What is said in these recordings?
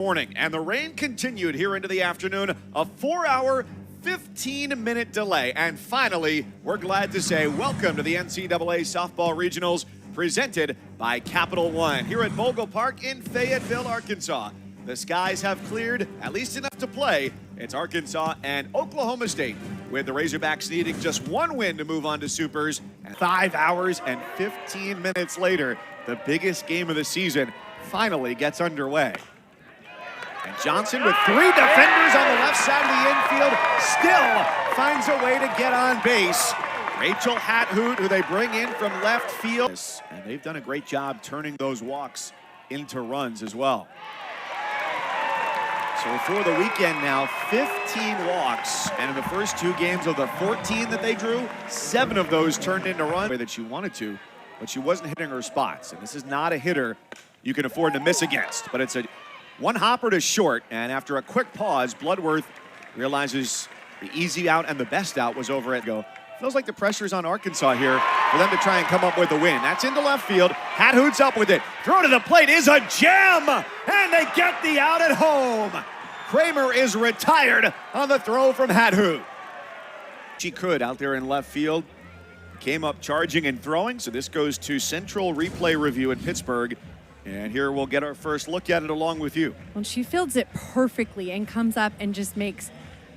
Morning, and the rain continued here into the afternoon. A 4-hour, 15-minute delay, and finally, we're glad to say welcome to the NCAA Softball Regionals, presented by Capital One here at Bogle Park in Fayetteville, Arkansas. The skies have cleared, at least enough to play. It's Arkansas and Oklahoma State, with the Razorbacks needing just one win to move on to Supers. And 5 hours and 15 minutes later, the biggest game of the season finally gets underway. And Johnson, with three defenders on the left side of the infield, still finds a way to get on base. Rachel Hathoot, who they bring in from left field. And they've done a great job turning those walks into runs as well. So for the weekend now, 15 walks. And in the first two games of the 14 that they drew, 7 of those turned into runs that she wanted to, but she wasn't hitting her spots. And this is not a hitter you can afford to miss against, but it's a one hopper to short, and after a quick pause, Bloodworth realizes the easy out and the best out was over at go. Feels like the pressure's on Arkansas here for them to try and come up with a win. That's into left field. Hathoot's up with it. Throw to the plate is a gem, and they get the out at home. Kramer is retired on the throw from Hathoot. She could out there in left field. Came up charging and throwing, so this goes to Central Replay Review in Pittsburgh. And here we'll get our first look at it along with you. Well, she fields it perfectly and comes up and just makes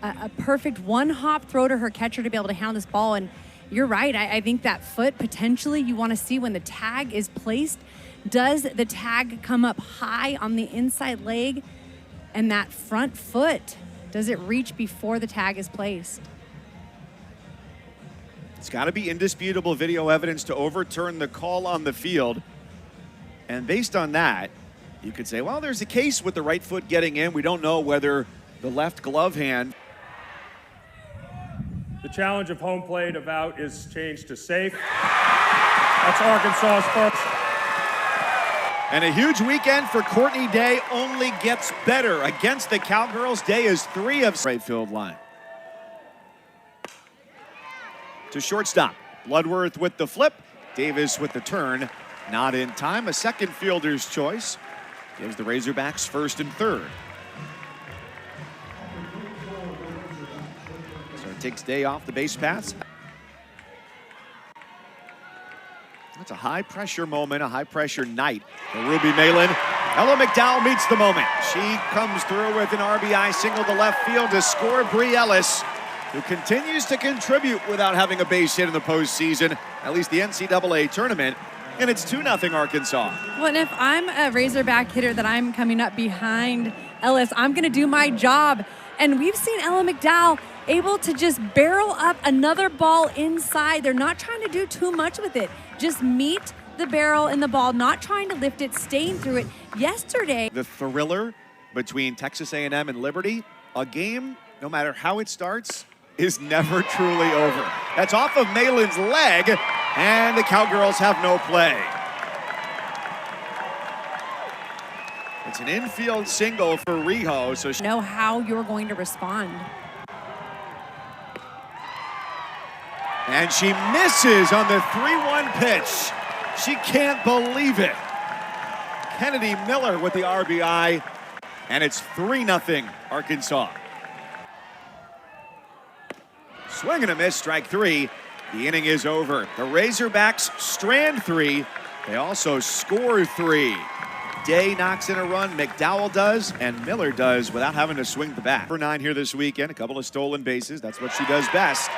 a perfect one-hop throw to her catcher to be able to handle this ball. And you're right, I think that foot potentially you want to see when the tag is placed. Does the tag come up high on the inside leg? And that front foot, does it reach before the tag is placed? It's got to be indisputable video evidence to overturn the call on the field. And based on that, you could say, well, there's a case with the right foot getting in. We don't know whether the left glove hand. The challenge of home plate of out is changed to safe. That's Arkansas's first. And a huge weekend for Courtney Day only gets better against the Cowgirls. Day is 3 of right field line. To shortstop, Bloodworth with the flip, Davis with the turn. Not in time, a second fielder's choice. Gives the Razorbacks first and third. So it takes Day off the base paths. That's a high pressure moment, a high pressure night for Ruby Malin. Ella McDowell meets the moment. She comes through with an RBI single to left field to score Bree Ellis, who continues to contribute without having a base hit in the postseason, at least the NCAA tournament. And it's 2-0 Arkansas. Well, and if I'm a Razorback hitter that I'm coming up behind Ellis, I'm going to do my job. And we've seen Ella McDowell able to just barrel up another ball inside. They're not trying to do too much with it. Just meet the barrel in the ball, not trying to lift it, staying through it. Yesterday, the thriller between Texas A&M and Liberty, a game, no matter how it starts, is never truly over. That's off of Malin's leg, and the Cowgirls have no play. It's an infield single for Riho, so know how you're going to respond. And she misses on the 3-1 pitch. She can't believe it. Kennedy Miller with the RBI, and it's 3-0 Arkansas. Swing and a miss, strike 3. The inning is over. The Razorbacks strand 3. They also score 3. Day knocks in a run, McDowell does, and Miller does without having to swing the bat. For 9 here this weekend, a couple of stolen bases. That's what she does best.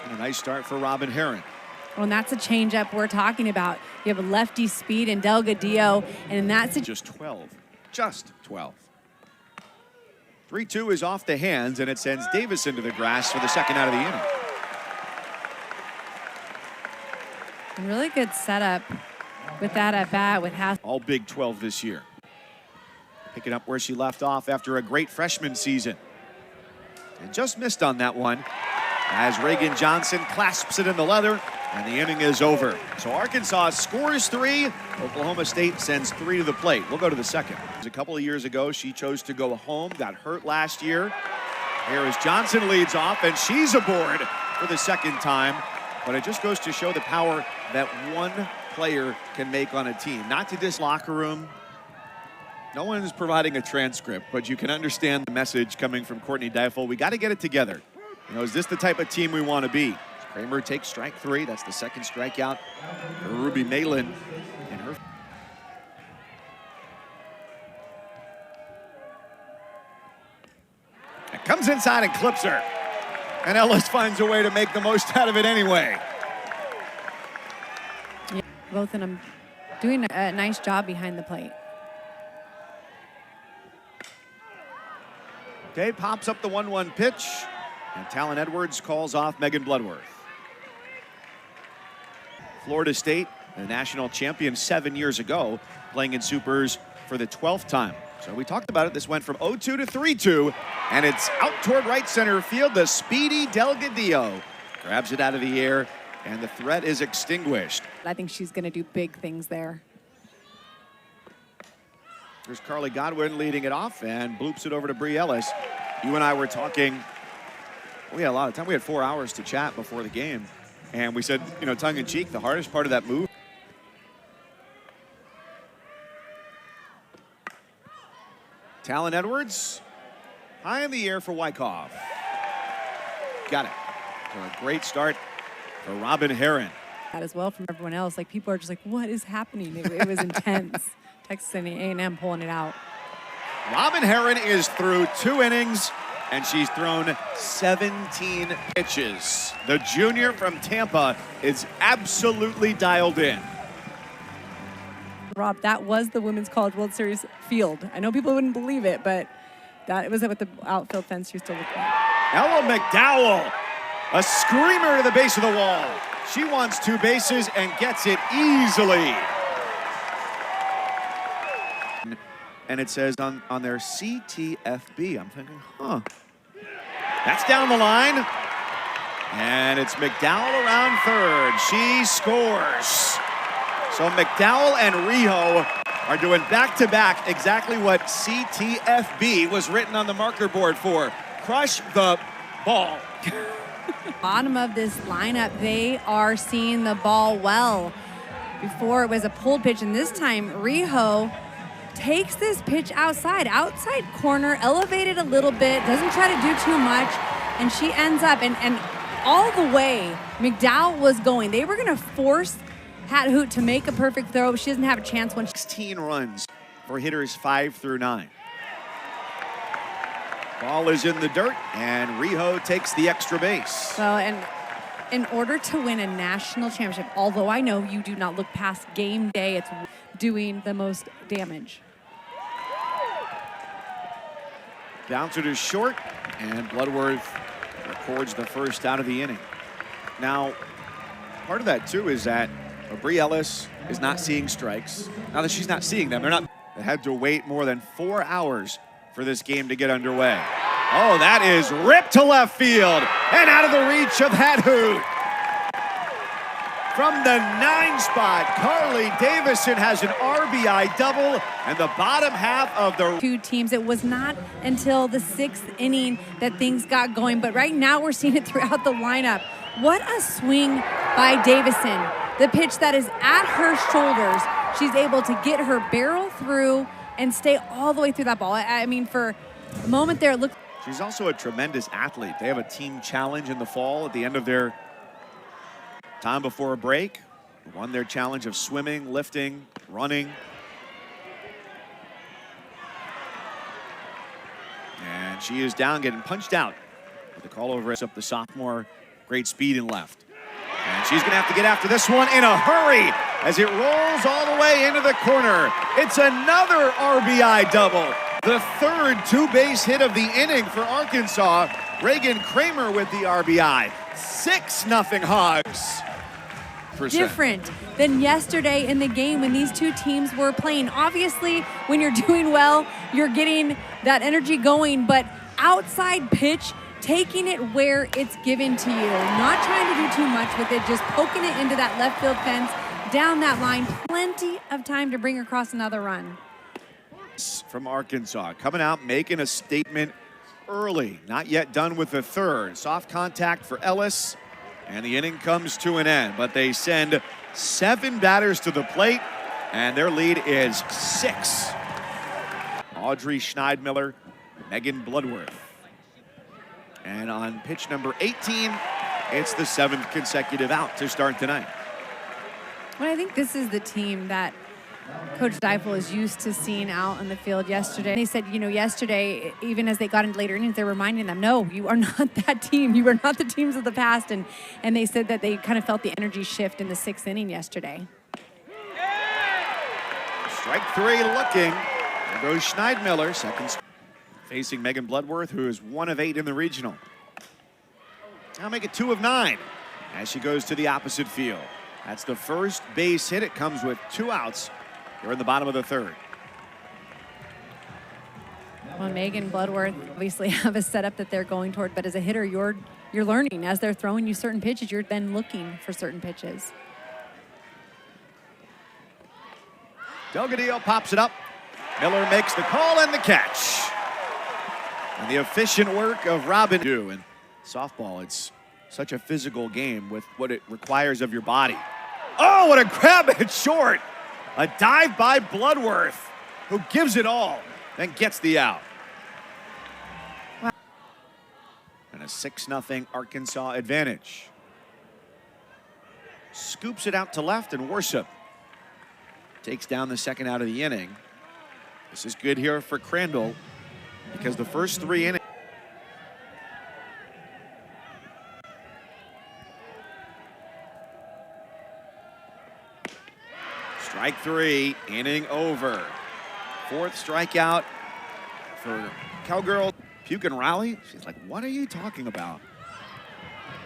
And a nice start for Robin Herron. Well, and that's a changeup we're talking about. You have a lefty speed in Delgadillo, and that's just 12. Just 12. 3-2 is off the hands, and it sends Davis into the grass for the second out of the inning. a really good setup with that at bat with Hath. All Big 12 this year. Picking up where she left off after a great freshman season. And just missed on that one as Reagan Johnson clasps it in the leather, and the inning is over. So Arkansas scores 3. Oklahoma State sends 3 to the plate. We'll go to the second. A couple of years ago, she chose to go home, got hurt last year. Here as Johnson leads off, and she's aboard for the second time. But it just goes to show the power that one player can make on a team. Not to this locker room. No one is providing a transcript, but you can understand the message coming from Courtney Deifel. We got to get it together. You know, is this the type of team we want to be? Kramer takes strike 3. That's the second strikeout for Ruby Malin in her. It comes inside and clips her. And Ellis finds a way to make the most out of it anyway. Yeah, both of them doing a nice job behind the plate. Okay, pops up the 1-1 pitch. And Talon Edwards calls off Megan Bloodworth. Florida State, the national champion 7 years ago, playing in Supers for the 12th time. So we talked about it. This went from 0-2 to 3-2, and it's out toward right center field. The speedy Delgadillo grabs it out of the air, and the threat is extinguished. I think she's going to do big things there. There's Carly Godwin leading it off and bloops it over to Bri Ellis. You and I were talking. We had a lot of time. We had 4 hours to chat before the game. And we said, you know, tongue-in-cheek, the hardest part of that move. Talon Edwards, high in the air for Wyckoff. Got it. So a great start for Robin Herron. That as well from everyone else. Like, people are just like, what is happening? It was intense. Texas A&M pulling it out. Robin Herron is through 2 innings, and she's thrown 17 pitches. The junior from Tampa is absolutely dialed in. Rob, that was the Women's College World Series field. I know people wouldn't believe it, but that was what the outfield fence used to look like. Ella McDowell, a screamer to the base of the wall. She wants 2 bases and gets it easily. And it says on their CTFB. I'm thinking, huh. That's down the line. And it's McDowell around third. She scores. So McDowell and Riho are doing back-to-back exactly what CTFB was written on the marker board for. Crush the ball. Bottom of this lineup, they are seeing the ball well. Before it was a pulled pitch, and this time Riho takes this pitch outside corner, elevated a little bit, doesn't try to do too much, and she ends up, and all the way McDowell was going. They were going to force Hat Hoot to make a perfect throw. She doesn't have a chance when 16 runs for hitters 5 through 9. Ball is in the dirt, and Riho takes the extra base. Well, and in order to win a national championship, although I know you do not look past game day, it's doing the most damage. Bouncer to short, and Bloodworth records the first out of the inning. Now, part of that, too, is that Bri Ellis is not seeing strikes. Now that she's not seeing them, they had to wait more than 4 hours for this game to get underway. Oh, that is ripped to left field and out of the reach of Hat Hoot. From the 9 spot, Carly Davison has an RBI double, and the bottom half of the 2 teams. It was not until the 6th inning that things got going, but right now we're seeing it throughout the lineup. What a swing by Davison. The pitch that is at her shoulders, she's able to get her barrel through and stay all the way through that ball. I mean, for a moment there, it looked. She's also a tremendous athlete. They have a team challenge in the fall at the end of their time before a break. Won their challenge of swimming, lifting, running. And she is down, getting punched out. With the call over up the sophomore, great speed and left. And she's going to have to get after this one in a hurry as it rolls all the way into the corner. It's another RBI double. The third 2-base hit of the inning for Arkansas. Reagan Kramer with the RBI. 6-0 Hogs. Different than yesterday in the game when these 2 teams were playing. Obviously, when you're doing well, you're getting that energy going, but outside pitch, taking it where it's given to you. Not trying to do too much with it, just poking it into that left field fence, down that line. Plenty of time to bring across another run. From Arkansas, coming out, making a statement early. Not yet done with the third. Soft contact for Ellis, and the inning comes to an end. But they send 7 batters to the plate, and their lead is 6. Audrey Schneidmiller, Megan Bloodworth. And on pitch number 18, it's the 7th consecutive out to start tonight. Well, I think this is the team that Coach Deifel is used to seeing out on the field yesterday. And he said, yesterday, even as they got into later innings, they're reminding them, no, you are not that team. You are not the teams of the past. And they said that they kind of felt the energy shift in the 6th inning yesterday. Strike 3 looking. There goes Schneidmiller, second. Facing Megan Bloodworth, who is 1 of 8 in the regional. Now make it 2 of 9 as she goes to the opposite field. That's the first base hit. It comes with 2 outs. You're in the bottom of the 3rd. Well, Megan Bloodworth obviously have a setup that they're going toward, but as a hitter, you're learning. As they're throwing you certain pitches, you're then looking for certain pitches. Delgadillo pops it up. Miller makes the call and the catch. And the efficient work of Robin. And softball, it's such a physical game with what it requires of your body. Oh, what a grab at short. A dive by Bloodworth, who gives it all, then gets the out. Wow. And a 6-0 Arkansas advantage. Scoops it out to left, and Worship takes down the 2nd out of the inning. This is good here for Crandall because the first 3 innings. Strike 3, inning over. 4th strikeout for Cowgirl. Puke and rally. She's like, what are you talking about?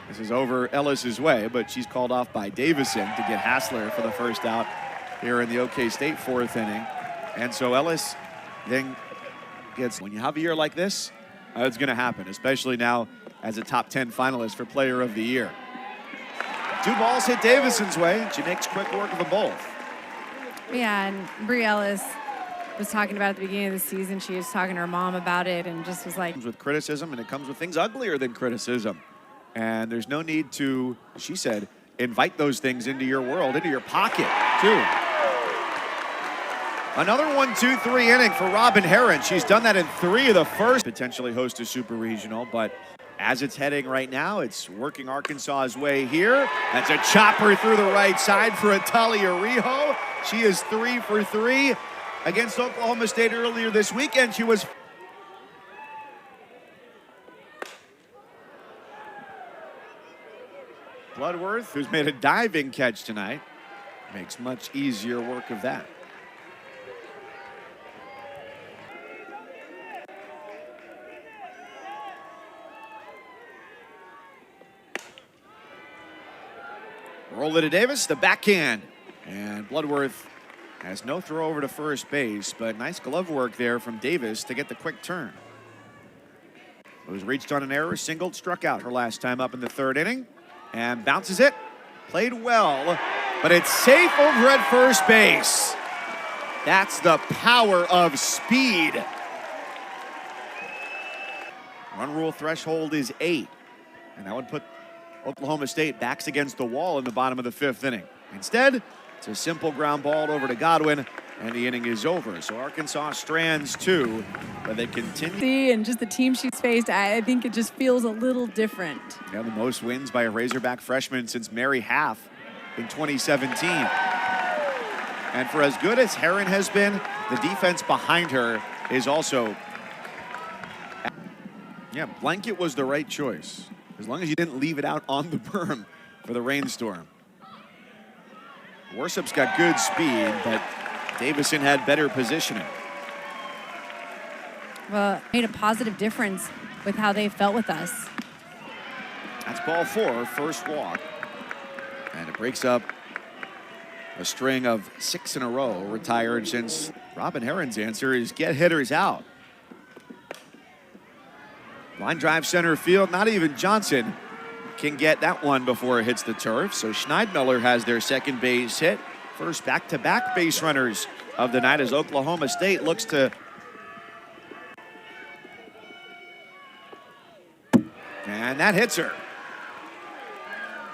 This is over Ellis's way, but she's called off by Davison to get Hassler for the first out here in the OK State 4th inning. And so Ellis then gets, when you have a year like this, it's going to happen, especially now as a top 10 finalist for Player of the Year. 2 balls hit Davison's way, and she makes quick work of them both. Yeah, and Brie Ellis was talking about at the beginning of the season. She was talking to her mom about it and just was like... It comes with criticism, and it comes with things uglier than criticism. And there's no need to, she said, invite those things into your world, into your pocket, too. Another 1-2-3 inning for Robin Herron. She's done that in 3 of the first. Potentially host a super regional, but as it's heading right now, it's working Arkansas's way here. That's a chopper through the right side for Atalia Rijo. She is 3 for 3 against Oklahoma State earlier this weekend. She was... Bloodworth, who's made a diving catch tonight, makes much easier work of that. Roll it to Davis, the backhand. And Bloodworth has no throw over to first base, but nice glove work there from Davis to get the quick turn. It was reached on an error, singled, struck out her last time up in the 3rd inning, and bounces it. Played well, but it's safe over at first base. That's the power of speed. Run rule threshold is 8, and that would put Oklahoma State backs against the wall in the bottom of the 5th inning. Instead, it's a simple ground ball over to Godwin, and the inning is over. So Arkansas strands 2, but they continue. And just the team she's faced, I think it just feels a little different. Yeah, the most wins by a Razorback freshman since Mary Half in 2017. And for as good as Herron has been, the defense behind her is also... Yeah, blanket was the right choice, as long as you didn't leave it out on the berm for the rainstorm. Worship's got good speed, but Davison had better positioning. Well, made a positive difference with how they felt with us. That's ball 4, first walk. And it breaks up a string of 6 in a row retired since Robin Herron's answer is get hitters out. Line drive center field, not even Johnson can get that one before it hits the turf. So Schneidmiller has their 2nd base hit. First back-to-back base runners of the night as Oklahoma State looks to... And that hits her.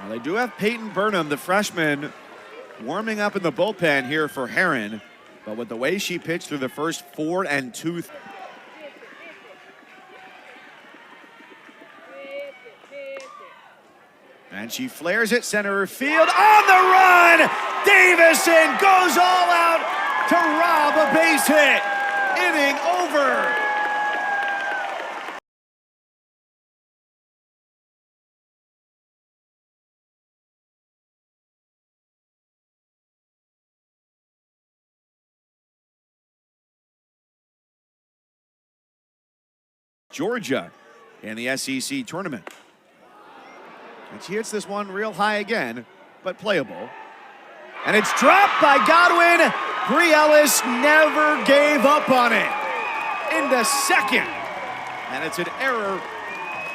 Well, they do have Peyton Burnham, the freshman, warming up in the bullpen here for Heron. But with the way she pitched through the first 4 2. And she flares it center field. On the run! Davison goes all out to rob a base hit. Inning over. Georgia in the SEC tournament. And she hits this one real high again, but playable. And it's dropped by Godwin. Bree Ellis never gave up on it. Into second. And it's an error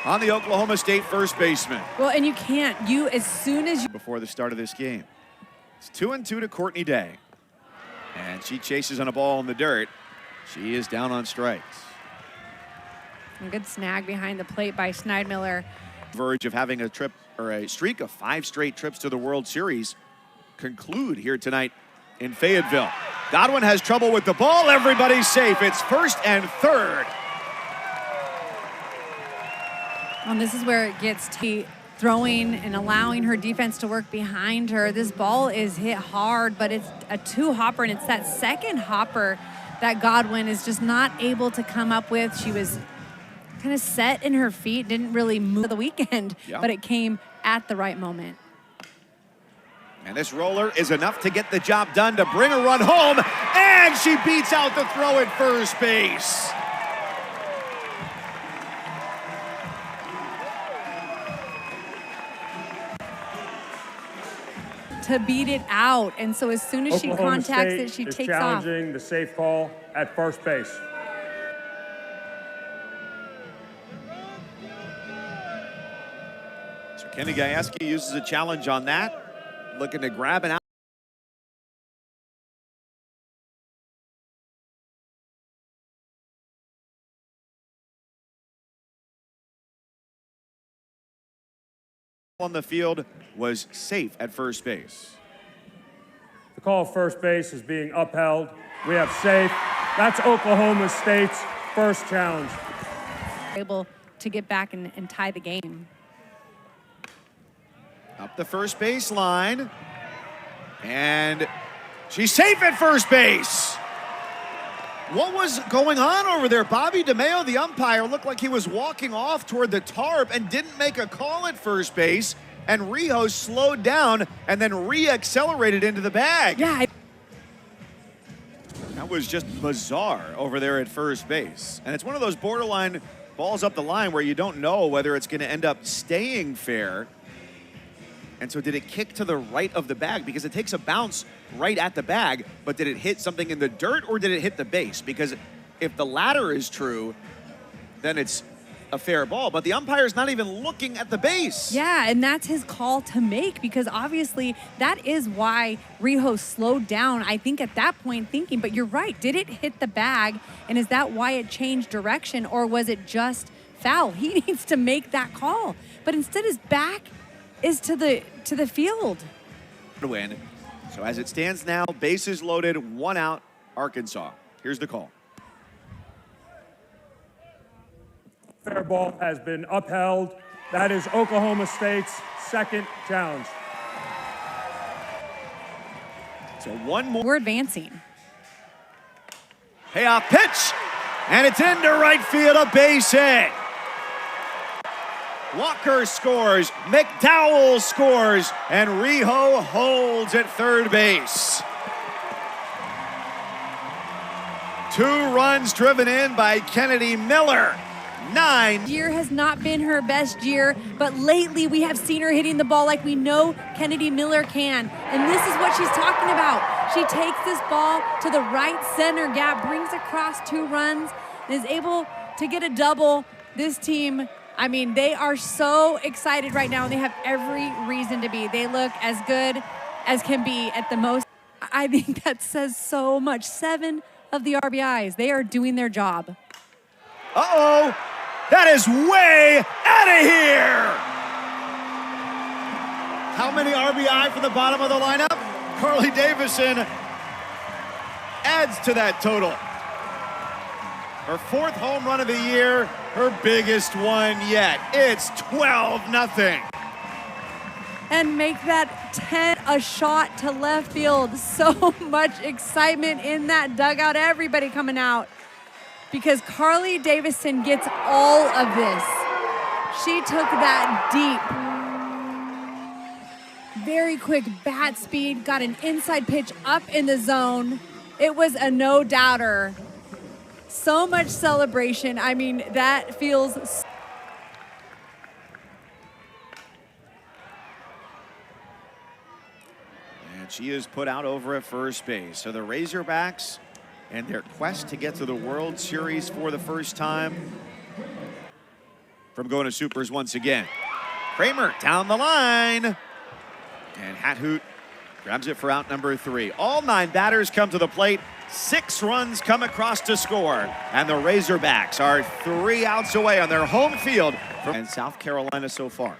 on the Oklahoma State first baseman. Well, and you can't. As soon as you... Before the start of this game. It's 2-2 to Courtney Day. And she chases on a ball in the dirt. She is down on strikes. A good snag behind the plate by Schneidmiller. Verge of having a trip or a streak of 5 straight trips to the World Series conclude here tonight in Fayetteville. Godwin has trouble with the ball. Everybody's safe. It's first and third. And this is where it gets to throwing and allowing her defense to work behind her. This ball is hit hard, but it's a 2-hopper, and it's that second hopper that Godwin is just not able to come up with. She was kind of set in her feet, didn't really move the weekend, but it came at the right moment. And this roller is enough to get the job done to bring a run home, and she beats out the throw at first base. To beat it out, and so as soon as Oklahoma she contacts State it, she is takes off. challenging the safe call at first base. So Kenny Gajewski uses a challenge on that, looking to grab an out. On the field was safe at first base. The call of first base is being upheld. We have safe. That's Oklahoma State's first challenge. Able to get back and tie the game. Up the first base line. And she's safe at first base. What was going on over there? Bobby DeMeo, the umpire, looked like he was walking off toward the tarp and didn't make a call at first base. And Rijo slowed down and then re-accelerated into the bag. Yeah. That was just bizarre over there at first base. And it's one of those borderline balls up the line where you don't know whether it's going to end up staying fair. And so did it kick to the right of the bag? Because it takes a bounce right at the bag, but did it hit something in the dirt or did it hit the base? Because if the latter is true, then it's a fair ball, but the umpire's not even looking at the base. Yeah, and that's his call to make, because obviously that is why Rijo slowed down, I think, at that point thinking, but you're right, did it hit the bag, and is that why it changed direction, or was it just foul? He needs to make that call, but instead his back is to the field. Win. So as it stands now, bases loaded, 1 out, Arkansas. Here's the call. Fair ball has been upheld. That is Oklahoma State's second challenge. So one more. We're advancing. Payoff pitch, and it's into right field, a base hit. Walker scores, McDowell scores, and Rijo holds at third base. 2 runs driven in by Kennedy Miller. 9. Year has not been her best year, but lately we have seen her hitting the ball like we know Kennedy Miller can. And this is what she's talking about. She takes this ball to the right center gap, brings across 2 runs, and is able to get a double. This team, I mean, they are so excited right now, and they have every reason to be. They look as good as can be at the most. I think that says so much. 7 of the RBIs. They are doing their job. Uh-oh. That is way out of here. How many RBI from the bottom of the lineup? Carly Davison adds to that total. Her 4th home run of the year, her biggest one yet. It's 12-0. And make that 10 a shot to left field. So much excitement in that dugout. Everybody coming out because Carly Davison gets all of this. She took that deep. Very quick bat speed, got an inside pitch up in the zone. It was a no-doubter. So much celebration. I mean, that feels... And she is put out over at first base. So the Razorbacks and their quest to get to the World Series for the first time from going to Supers once again. Kramer down the line. And Hathoot grabs it for out number 3. All 9 batters come to the plate. 6 runs come across to score. And the Razorbacks are 3 outs away on their home field from South Carolina so far.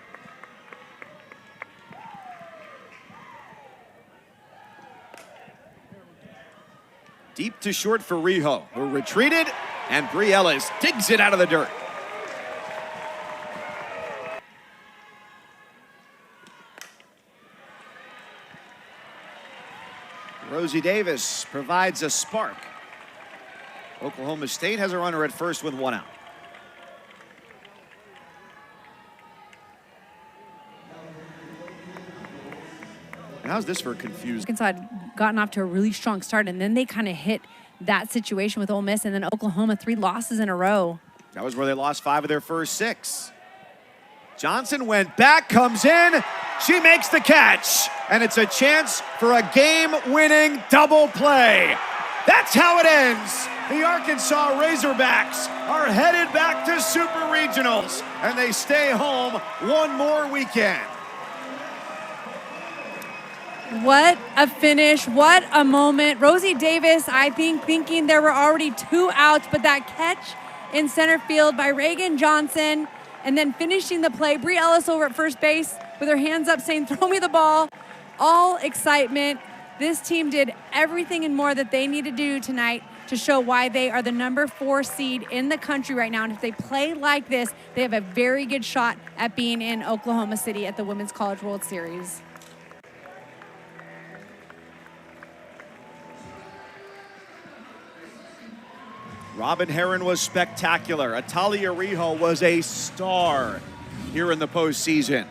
Deep to short for Rijo, who retreated, and Bri Ellis digs it out of the dirt. Rosie Davis provides a spark. Oklahoma State has a runner at first with 1 out. And how's this for confused? Arkansas had gotten off to a really strong start, and then they kind of hit that situation with Ole Miss, and then Oklahoma 3 losses in a row. That was where they lost 5 of their first 6. Johnson went back, comes in, she makes the catch, and it's a chance for a game-winning double play. That's how it ends. The Arkansas Razorbacks are headed back to Super Regionals, and they stay home one more weekend. What a finish, what a moment. Rosie Davis, I think, thinking there were already 2 outs, but that catch in center field by Reagan Johnson, and then finishing the play, Bri Ellis over at first base with her hands up saying, throw me the ball. All excitement. This team did everything and more that they need to do tonight to show why they are the number 4 seed in the country right now. And if they play like this, they have a very good shot at being in Oklahoma City at the Women's College World Series. Robin Herron was spectacular. Atalia Rijo was a star here in the postseason.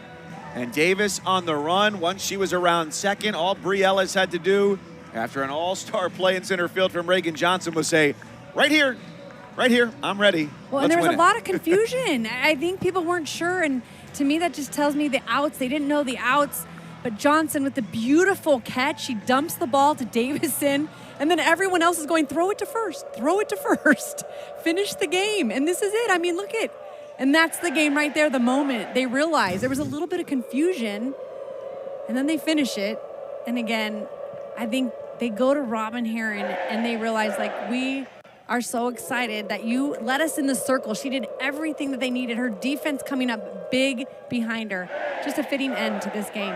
And Davis on the run. Once she was around second, all Bri Ellis had to do after an all-star play in center field from Reagan Johnson was say, right here, I'm ready. Well, and there was a lot of confusion. I think people weren't sure, and to me that just tells me the outs. They didn't know the outs, but Johnson with the beautiful catch, she dumps the ball to Davison, and then everyone else is going, throw it to first, finish the game, and this is it. I mean, look at, and that's the game right there, the moment they realized there was a little bit of confusion, and then they finish it, and again, I think they go to Robin Herron, and they realize, like, we are so excited that you let us in the circle. She did everything that they needed. Her defense coming up big behind her. Just a fitting end to this game.